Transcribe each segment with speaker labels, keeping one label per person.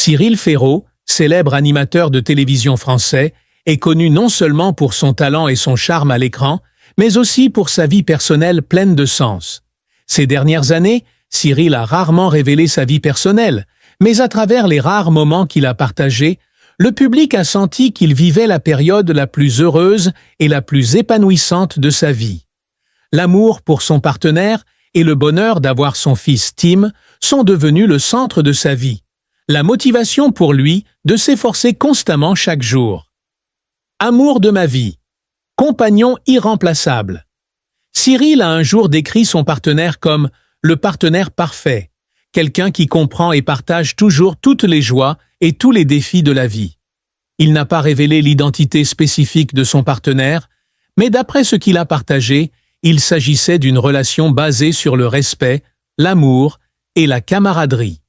Speaker 1: Cyril Ferraud, célèbre animateur de télévision français, est connu non seulement pour son talent et son charme à l'écran, mais aussi pour sa vie personnelle pleine de sens. Ces dernières années, Cyril a rarement révélé sa vie personnelle, mais à travers les rares moments qu'il a partagés, le public a senti qu'il vivait la période la plus heureuse et la plus épanouissante de sa vie. L'amour pour son partenaire et le bonheur d'avoir son fils Tim sont devenus le centre de sa vie. La motivation pour lui de s'efforcer constamment chaque jour. Amour de ma vie. Compagnon irremplaçable. Cyril a un jour décrit son partenaire comme le partenaire parfait, quelqu'un qui comprend et partage toujours toutes les joies et tous les défis de la vie. Il n'a pas révélé l'identité spécifique de son partenaire, mais d'après ce qu'il a partagé, il s'agissait d'une relation basée sur le respect, l'amour et la camaraderie.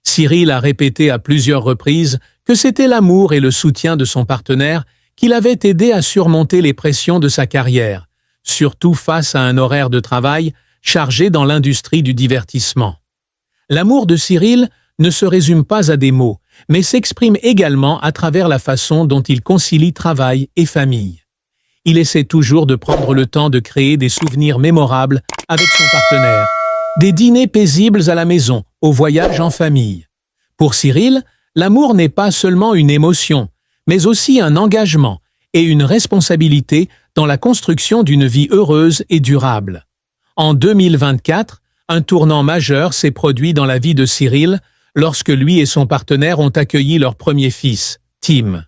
Speaker 1: Cyril a répété à plusieurs reprises que c'était l'amour et le soutien de son partenaire qui l'avaient aidé à surmonter les pressions de sa carrière, surtout face à un horaire de travail chargé dans l'industrie du divertissement. L'amour de Cyril ne se résume pas à des mots, mais s'exprime également à travers la façon dont il concilie travail et famille. Il essaie toujours de prendre le temps de créer des souvenirs mémorables avec son partenaire, des dîners paisibles à la maison, aux voyages en famille. Pour Cyril, l'amour n'est pas seulement une émotion, mais aussi un engagement et une responsabilité dans la construction d'une vie heureuse et durable. En 2024, un tournant majeur s'est produit dans la vie de Cyril lorsque lui et son partenaire ont accueilli leur premier fils, Tim.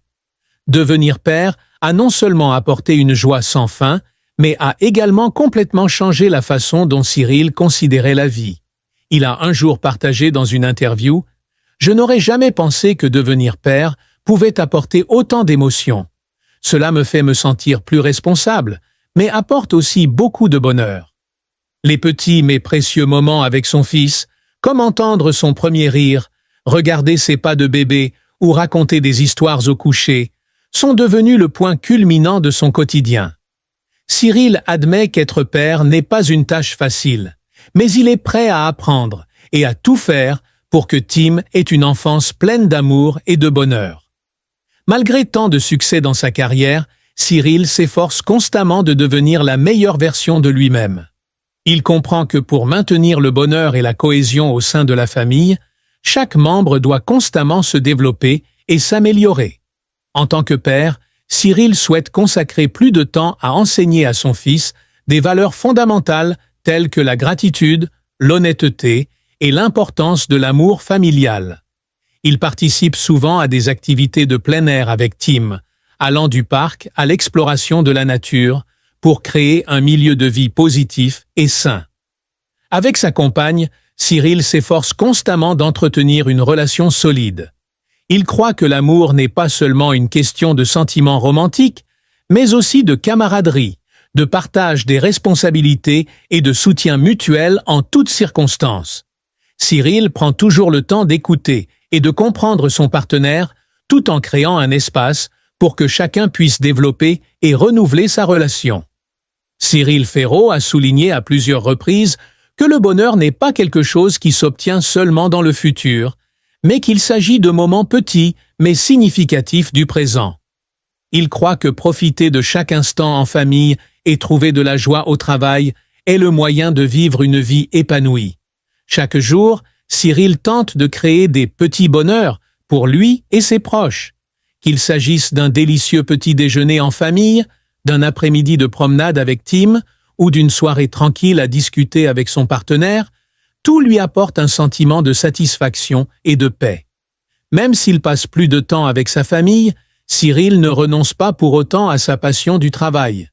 Speaker 1: Devenir père a non seulement apporté une joie sans fin, mais a également complètement changé la façon dont Cyril considérait la vie. Il a un jour partagé dans une interview « Je n'aurais jamais pensé que devenir père pouvait apporter autant d'émotions. Cela me fait me sentir plus responsable, mais apporte aussi beaucoup de bonheur. » Les petits mais précieux moments avec son fils, comme entendre son premier rire, regarder ses pas de bébé ou raconter des histoires au coucher, sont devenus le point culminant de son quotidien. Cyril admet qu'être père n'est pas une tâche facile, mais il est prêt à apprendre et à tout faire pour que Tim ait une enfance pleine d'amour et de bonheur. Malgré tant de succès dans sa carrière, Cyril s'efforce constamment de devenir la meilleure version de lui-même. Il comprend que pour maintenir le bonheur et la cohésion au sein de la famille, chaque membre doit constamment se développer et s'améliorer. En tant que père, Cyril souhaite consacrer plus de temps à enseigner à son fils des valeurs fondamentales telles que la gratitude, l'honnêteté et l'importance de l'amour familial. Il participe souvent à des activités de plein air avec Tim, allant du parc à l'exploration de la nature, pour créer un milieu de vie positif et sain. Avec sa compagne, Cyril s'efforce constamment d'entretenir une relation solide. Il croit que l'amour n'est pas seulement une question de sentiments romantiques, mais aussi de camaraderie, de partage des responsabilités et de soutien mutuel en toutes circonstances. Cyril prend toujours le temps d'écouter et de comprendre son partenaire tout en créant un espace pour que chacun puisse développer et renouveler sa relation. Cyril Ferraud a souligné à plusieurs reprises que le bonheur n'est pas quelque chose qui s'obtient seulement dans le futur, mais qu'il s'agit de moments petits mais significatifs du présent. Il croit que profiter de chaque instant en famille et trouver de la joie au travail est le moyen de vivre une vie épanouie. Chaque jour, Cyril tente de créer des petits bonheurs pour lui et ses proches. Qu'il s'agisse d'un délicieux petit déjeuner en famille, d'un après-midi de promenade avec Tim ou d'une soirée tranquille à discuter avec son partenaire, tout lui apporte un sentiment de satisfaction et de paix. Même s'il passe plus de temps avec sa famille, Cyril ne renonce pas pour autant à sa passion du travail.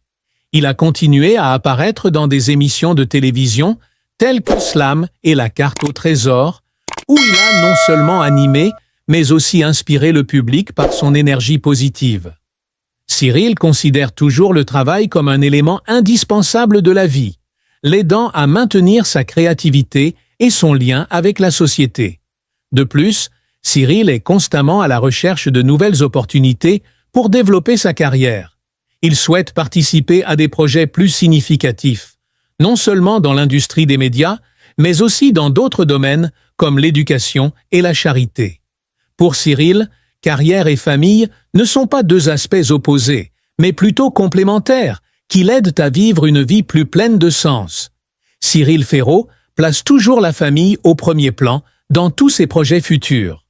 Speaker 1: Il a continué à apparaître dans des émissions de télévision telles que Slam et La Carte au Trésor, où il a non seulement animé, mais aussi inspiré le public par son énergie positive. Cyril considère toujours le travail comme un élément indispensable de la vie, l'aidant à maintenir sa créativité et son lien avec la société. De plus, Cyril est constamment à la recherche de nouvelles opportunités pour développer sa carrière. Il souhaite participer à des projets plus significatifs, non seulement dans l'industrie des médias, mais aussi dans d'autres domaines comme l'éducation et la charité. Pour Cyril, carrière et famille ne sont pas deux aspects opposés, mais plutôt complémentaires, qui l'aident à vivre une vie plus pleine de sens. Cyril Ferraud place toujours la famille au premier plan dans tous ses projets futurs.